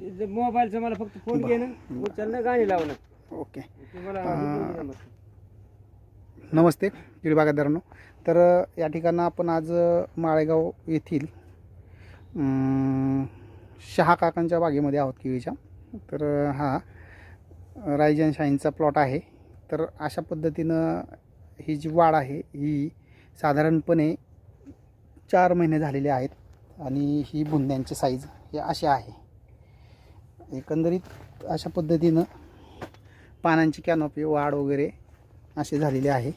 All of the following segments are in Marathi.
मोबाईलचा मला फक्त फोन घेणं उचलणं गाणी लावणं. ओके. तुम्हाला नमस्ते कीड बागायतदारांनो. तर या ठिकाणी आपण आज माळेगाव येथील शहा काकांच्या बागेमध्ये आहोत केळीच्या. तर हा रायजन शाईनचा प्लॉट आहे. तर अशा पद्धतीनं ही जी वाढ आहे ही साधारणपणे 4 महिने झालेले आहेत आणि ही बुंद्यांची साईज हे अशी आहे. एकंदरीत अशा पद्धतीनं पानांची कॅनोपी वाढ वगैरे असे झालेले आहे.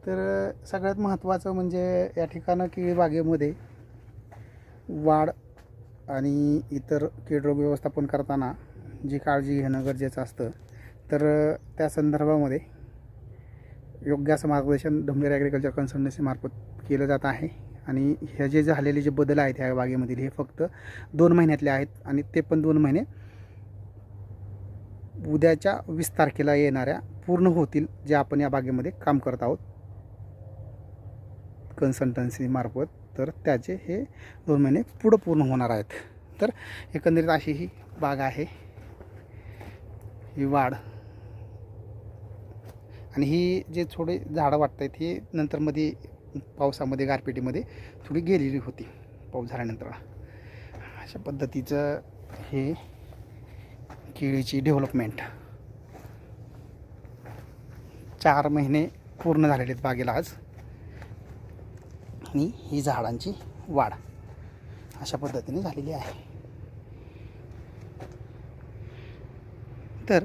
तर सगळ्यात महत्त्वाचं म्हणजे या ठिकाणं केळी बागेमध्ये वाढ आणि इतर कीड रोग व्यवस्थापन करताना जी काळजी घेणं गरजेचं असतं, तर त्या संदर्भामध्ये योग्य असं मार्गदर्शन ढमलेर ॲग्रिकल्चर कन्सल्टन्सीमार्फत केलं जात आहे. आणि हे जे झालेले जे बदल आहेत ह्या बागेमधील हे फक्त 2 महिन्यातले आहेत आणि ते पण 2 महिने उद्याच्या 20 तारखेला येणाऱ्या पूर्ण होतील, जे आपण या बागेमध्ये काम करत आहोत कन्सल्टन्सीमार्फत. तर त्याचे हे 2 महिने पुढं पूर्ण होणार आहेत. तर एकंदरीत अशी ही बाग आहे, ही वाढ. आणि ही जे थोडे झाडं वाटत आहेत ही नंतर मध्ये पावसामध्ये गारपिटीमध्ये थोडी गेलेली होती पाऊस झाल्यानंतर. अशा पद्धतीचं हे केळीची डेव्हलपमेंट 4 महिने पूर्ण झालेले आहेत बागेला आज. आणि ही झाडांची वाढ अशा पद्धतीने झालेली आहे. तर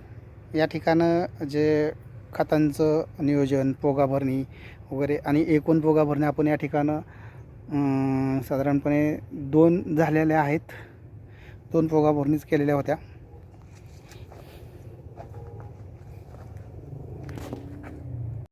या ठिकाणं जे खतांचं नियोजन, पोगा भरणी वगैरे आणि एकूण पोगा भरणी आपण या ठिकाणं साधारणपणे 2 झालेल्या आहेत. 2 पोगा भरणीच केलेल्या होत्या.